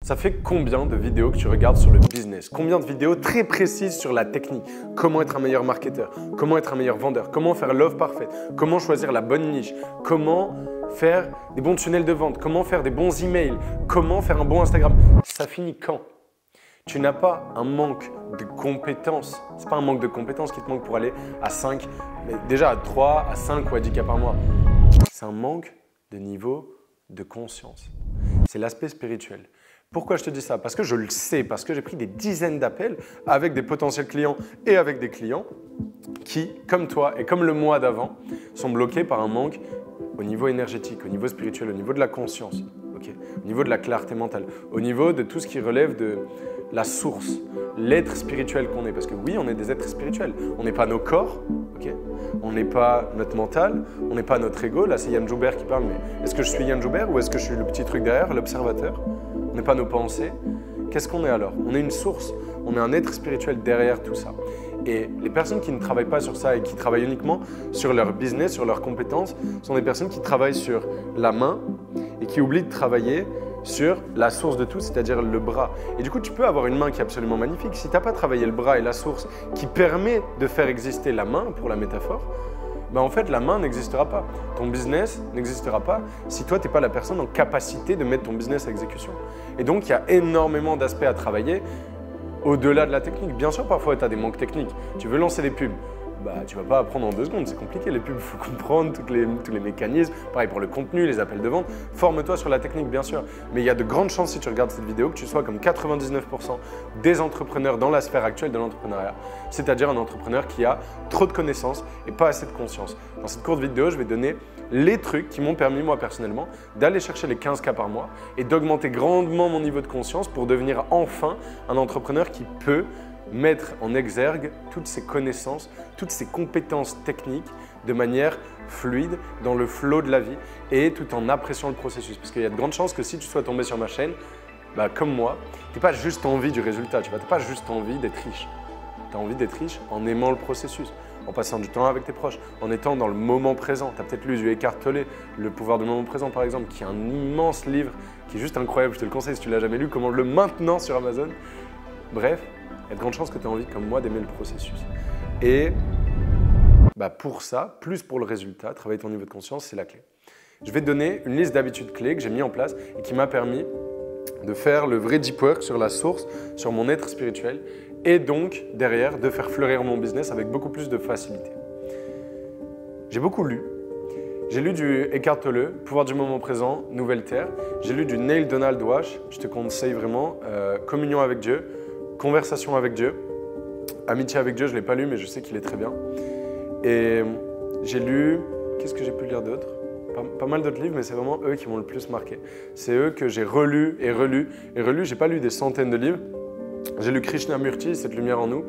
Ça fait combien de vidéos que tu regardes sur le business? Combien de vidéos très précises sur la technique? Comment être un meilleur marketeur? Comment être un meilleur vendeur? Comment faire l'offre parfaite? Comment choisir la bonne niche? Comment faire des bons tunnels de vente? Comment faire des bons emails? Comment faire un bon Instagram? Ça finit quand? Tu n'as pas un manque de compétences. Ce n'est pas un manque de compétences qui te manque pour aller à 5, mais déjà à 3, à 5 ou à 10 cas par mois. C'est un manque de niveau de conscience. C'est l'aspect spirituel. Pourquoi je te dis ça? Parce que je le sais, parce que j'ai pris des dizaines d'appels avec des potentiels clients et avec des clients qui, comme toi et comme le mois d'avant, sont bloqués par un manque au niveau énergétique, au niveau spirituel, au niveau de la conscience, okay, au niveau de la clarté mentale, au niveau de tout ce qui relève de la source, l'être spirituel qu'on est. Parce que oui, on est des êtres spirituels. On n'est pas nos corps, okay, on n'est pas notre mental, on n'est pas notre ego. Là, c'est Yann Joubert qui parle, mais est-ce que je suis Yann Joubert ou est-ce que je suis le petit truc derrière, l'observateur? On n'est pas nos pensées. Qu'est-ce qu'on est alors? On est une source, on est un être spirituel derrière tout ça. Et les personnes qui ne travaillent pas sur ça et qui travaillent uniquement sur leur business, sur leurs compétences, sont des personnes qui travaillent sur la main et qui oublient de travailler sur la source de tout, c'est-à-dire le bras. Et du coup, tu peux avoir une main qui est absolument magnifique. Si tu n'as pas travaillé le bras et la source qui permet de faire exister la main, pour la métaphore, ben en fait, la main n'existera pas. Ton business n'existera pas si toi, tu n'es pas la personne en capacité de mettre ton business à exécution. Et donc, il y a énormément d'aspects à travailler au-delà de la technique. Bien sûr, parfois, tu as des manques techniques. Tu veux lancer des pubs. Bah, tu ne vas pas apprendre en 2 secondes, c'est compliqué les pubs, il faut comprendre tous les mécanismes. Pareil pour le contenu, les appels de vente. Forme-toi sur la technique, bien sûr. Mais il y a de grandes chances, si tu regardes cette vidéo, que tu sois comme 99% des entrepreneurs dans la sphère actuelle de l'entrepreneuriat. C'est-à-dire un entrepreneur qui a trop de connaissances et pas assez de conscience. Dans cette courte vidéo, je vais donner les trucs qui m'ont permis, moi personnellement, d'aller chercher les 15 cas par mois et d'augmenter grandement mon niveau de conscience pour devenir enfin un entrepreneur qui peut mettre en exergue toutes ces connaissances, toutes ces compétences techniques de manière fluide dans le flow de la vie et tout en appréciant le processus. Parce qu'il y a de grandes chances que si tu sois tombé sur ma chaîne, bah, comme moi, tu n'as pas juste envie du résultat, tu n'as pas juste envie d'être riche. Tu as envie d'être riche en aimant le processus, en passant du temps avec tes proches, en étant dans le moment présent. Tu as peut-être lu du Eckhart Tolle, Le pouvoir du moment présent par exemple, qui est un immense livre, qui est juste incroyable, je te le conseille si tu ne l'as jamais lu, comment le maintenant sur Amazon. Bref, il y a de grandes chances que tu aies envie, comme moi, d'aimer le processus. Et bah pour ça, plus pour le résultat, travailler ton niveau de conscience, c'est la clé. Je vais te donner une liste d'habitudes clés que j'ai mis en place et qui m'a permis de faire le vrai deep work sur la source, sur mon être spirituel et donc, derrière, de faire fleurir mon business avec beaucoup plus de facilité. J'ai beaucoup lu. J'ai lu du Eckhart Tolle, Pouvoir du moment présent, Nouvelle Terre. J'ai lu du Neil Donald Walsch, je te conseille vraiment, Communion avec Dieu, Conversation avec Dieu, Amitié avec Dieu, je ne l'ai pas lu, mais je sais qu'il est très bien. Et j'ai lu, qu'est-ce que j'ai pu lire d'autre? Pas mal d'autres livres, mais c'est vraiment eux qui m'ont le plus marqué. C'est eux que j'ai relus et relus et relus. Je n'ai pas lu des centaines de livres. J'ai lu Krishnamurti, Cette lumière en nous.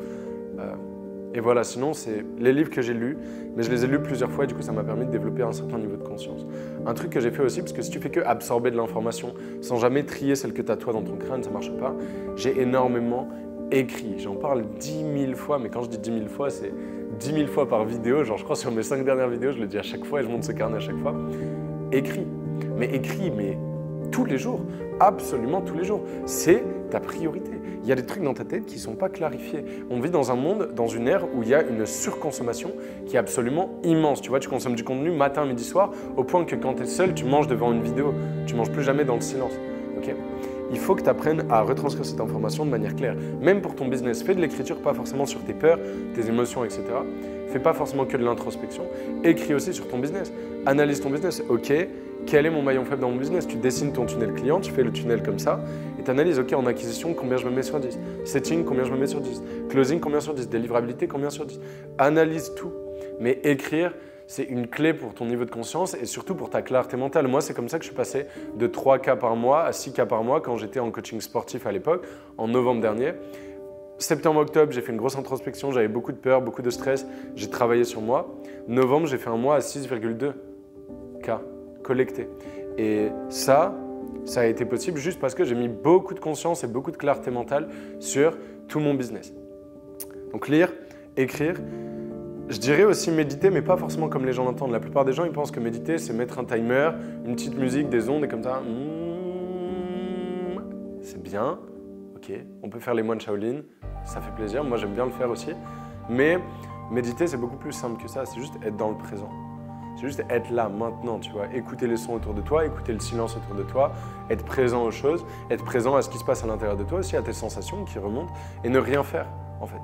Et voilà, sinon, c'est les livres que j'ai lus, mais je les ai lus plusieurs fois et du coup, ça m'a permis de développer un certain niveau de conscience. Un truc que j'ai fait aussi, parce que si tu fais que absorber de l'information sans jamais trier celle que tu as toi dans ton crâne, ça ne marche pas. J'ai énormément écrit. J'en parle 10 000 fois, mais quand je dis 10 000 fois, c'est 10 000 fois par vidéo. Genre, je crois sur mes 5 dernières vidéos, je le dis à chaque fois et je monte ce carnet à chaque fois. Écris. Mais tous les jours, absolument tous les jours. C'est ta priorité. Il y a des trucs dans ta tête qui ne sont pas clarifiés. On vit dans un monde, dans une ère où il y a une surconsommation qui est absolument immense. Tu vois, tu consommes du contenu matin, midi, soir, au point que quand tu es seul, tu manges devant une vidéo. Tu ne manges plus jamais dans le silence. Okay, il faut que tu apprennes à retranscrire cette information de manière claire. Même pour ton business, fais de l'écriture, pas forcément sur tes peurs, tes émotions, etc. Fais pas forcément que de l'introspection. Écris aussi sur ton business. Analyse ton business. Ok, quel est mon maillon faible dans mon business? Tu dessines ton tunnel client, tu fais le tunnel comme ça et tu analyses, ok, en acquisition, combien je me mets sur 10? Setting, combien je me mets sur 10? Closing, combien sur 10? Délivrabilité, combien sur 10? Analyse tout. Mais écrire, c'est une clé pour ton niveau de conscience et surtout pour ta clarté mentale. Moi, c'est comme ça que je suis passé de 3 cas par mois à 6 cas par mois quand j'étais en coaching sportif à l'époque, en novembre dernier. Septembre-octobre, j'ai fait une grosse introspection, j'avais beaucoup de peur, beaucoup de stress, j'ai travaillé sur moi. Novembre, j'ai fait un mois à 6,2 cas collectés. Et ça a été possible juste parce que j'ai mis beaucoup de conscience et beaucoup de clarté mentale sur tout mon business. Donc lire, écrire, je dirais aussi méditer, mais pas forcément comme les gens l'entendent. La plupart des gens, ils pensent que méditer, c'est mettre un timer, une petite musique, des ondes et comme ça. c'est bien, ok. On peut faire les moines Shaolin, ça fait plaisir, moi j'aime bien le faire aussi. Mais méditer, c'est beaucoup plus simple que ça, c'est juste être dans le présent. C'est juste être là, maintenant, tu vois. Écouter les sons autour de toi, écouter le silence autour de toi, être présent aux choses, être présent à ce qui se passe à l'intérieur de toi aussi, à tes sensations qui remontent, et ne rien faire, en fait.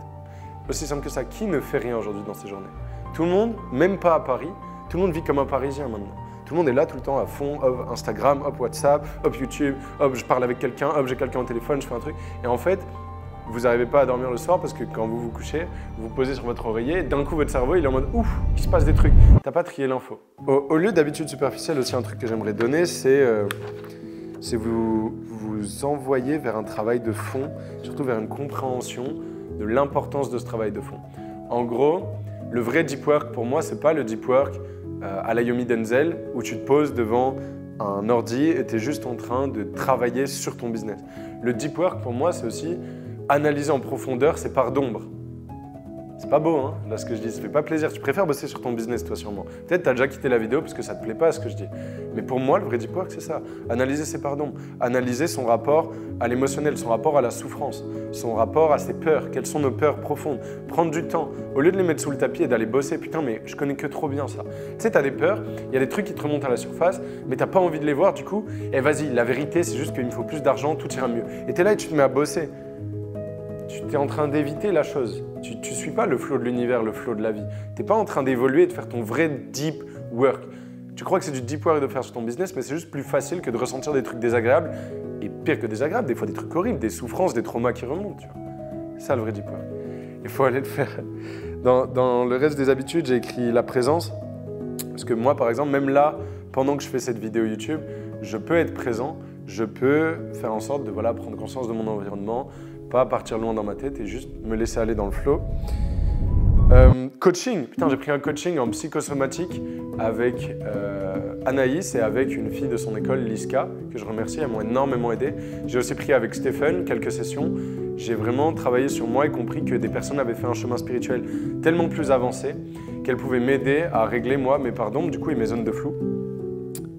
Aussi simple que ça. Qui ne fait rien aujourd'hui dans ces journées? Tout le monde, même pas à Paris, tout le monde vit comme un Parisien maintenant. Tout le monde est là tout le temps à fond, hop Instagram, hop WhatsApp, hop YouTube, hop je parle avec quelqu'un, hop j'ai quelqu'un au téléphone, je fais un truc. Et en fait, vous n'arrivez pas à dormir le soir parce que quand vous vous couchez, vous vous posez sur votre oreiller, d'un coup votre cerveau il est en mode ouf, il se passe des trucs. T'as pas trié l'info. Au lieu d'habitude superficielle, aussi un truc que j'aimerais donner, c'est vous envoyer vers un travail de fond, surtout vers une compréhension de l'importance de ce travail de fond. En gros, le vrai deep work pour moi, c'est pas le deep work à la Yomi Denzel où tu te poses devant un ordi et tu es juste en train de travailler sur ton business. Le deep work pour moi, c'est aussi analyser en profondeur ses parts d'ombre. C'est pas beau, hein, là, ce que je dis, ça fait pas plaisir. Tu préfères bosser sur ton business, toi, sûrement. Peut-être tu as déjà quitté la vidéo parce que ça te plaît pas, ce que je dis. Mais pour moi, le vrai deep work, c'est ça. Analyser ses parts d'ombre. Analyser son rapport à l'émotionnel, son rapport à la souffrance, son rapport à ses peurs. Quelles sont nos peurs profondes? Prendre du temps. Au lieu de les mettre sous le tapis et d'aller bosser, putain, mais je connais que trop bien ça. Tu sais, tu as des peurs, il y a des trucs qui te remontent à la surface, mais tu n'as pas envie de les voir, du coup, et vas-y, la vérité, c'est juste qu'il me faut plus d'argent, tout ira mieux. Et tu es là et tu te mets à bosser. Tu es en train d'éviter la chose. Tu ne suis pas le flow de l'univers, le flow de la vie. Tu n'es pas en train d'évoluer et de faire ton vrai deep work. Tu crois que c'est du deep work de faire sur ton business, mais c'est juste plus facile que de ressentir des trucs désagréables. Et pire que désagréables, des fois des trucs horribles, des souffrances, des traumas qui remontent. C'est ça le vrai deep work. Il faut aller le faire. Dans le reste des habitudes, j'ai écrit la présence. Parce que moi, par exemple, même là, pendant que je fais cette vidéo YouTube, je peux être présent. Je peux faire en sorte de prendre conscience de mon environnement, pas partir loin dans ma tête et juste me laisser aller dans le flow. Coaching, putain j'ai pris un coaching en psychosomatique avec Anaïs et avec une fille de son école, Liska, que je remercie, elles m'ont énormément aidé. J'ai aussi pris avec Stephen quelques sessions. J'ai vraiment travaillé sur moi et compris que des personnes avaient fait un chemin spirituel tellement plus avancé qu'elles pouvaient m'aider à régler moi mes parts d'ombre, du coup et mes zones de flou.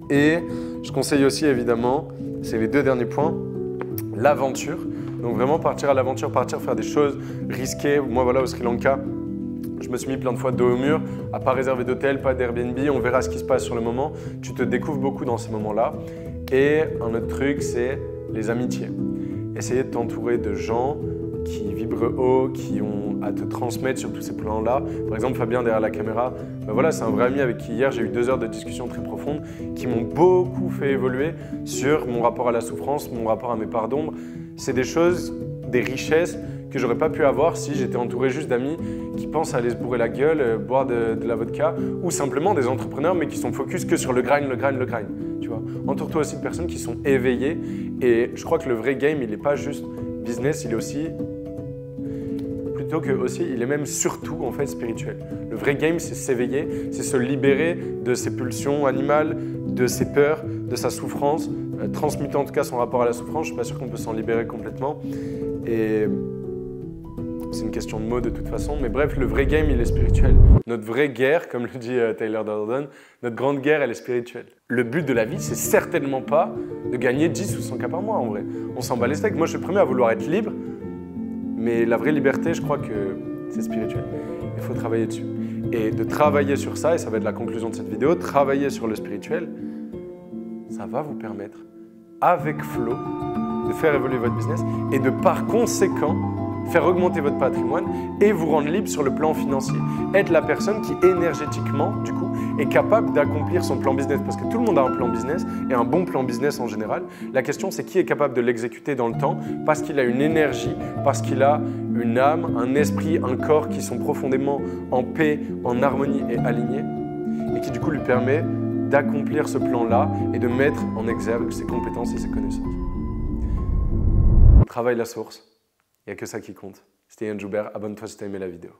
Et je conseille aussi évidemment, c'est les deux derniers points, l'aventure. Donc vraiment partir à l'aventure, partir faire des choses risquées. Moi voilà, au Sri Lanka, je me suis mis plein de fois dos au mur, à pas réserver d'hôtel, pas d'Airbnb, on verra ce qui se passe sur le moment. Tu te découvres beaucoup dans ces moments-là. Et un autre truc, c'est les amitiés. Essayer de t'entourer de gens qui vibrent haut, qui ont à te transmettre sur tous ces plans-là. Par exemple, Fabien derrière la caméra, voilà, c'est un vrai ami avec qui hier j'ai eu 2 heures de discussion très profonde qui m'ont beaucoup fait évoluer sur mon rapport à la souffrance, mon rapport à mes parts d'ombre. C'est des choses, des richesses que j'aurais pas pu avoir si j'étais entouré juste d'amis qui pensent à aller se bourrer la gueule, boire de la vodka, ou simplement des entrepreneurs mais qui sont focus que sur le grind, tu vois. Entoure-toi aussi de personnes qui sont éveillées et je crois que le vrai game, il n'est pas juste business, il est aussi plutôt que aussi, il est même surtout en fait spirituel. Le vrai game, c'est s'éveiller, c'est se libérer de ses pulsions animales, de ses peurs, de sa souffrance, transmuter en tout cas son rapport à la souffrance. Je ne suis pas sûr qu'on peut s'en libérer complètement. Et c'est une question de mots de toute façon. Mais bref, le vrai game, il est spirituel. Notre vraie guerre, comme le dit Tyler Durden, notre grande guerre, elle est spirituelle. Le but de la vie, c'est certainement pas de gagner 10 ou 100 K par mois en vrai. On s'en bat les steaks. Moi, je suis le premier à vouloir être libre. Mais la vraie liberté, je crois que c'est spirituel. Il faut travailler dessus. Et de travailler sur ça, et ça va être la conclusion de cette vidéo, travailler sur le spirituel, ça va vous permettre, avec flow, de faire évoluer votre business et de par conséquent, faire augmenter votre patrimoine et vous rendre libre sur le plan financier. Être la personne qui énergétiquement, du coup, est capable d'accomplir son plan business. Parce que tout le monde a un plan business et un bon plan business en général. La question, c'est qui est capable de l'exécuter dans le temps parce qu'il a une énergie, parce qu'il a une âme, un esprit, un corps qui sont profondément en paix, en harmonie et alignés et qui du coup lui permet d'accomplir ce plan-là et de mettre en exergue ses compétences et ses connaissances. Travaille la source. Il n'y a que ça qui compte. C'était Yann Joubert. Abonne-toi si tu as aimé la vidéo.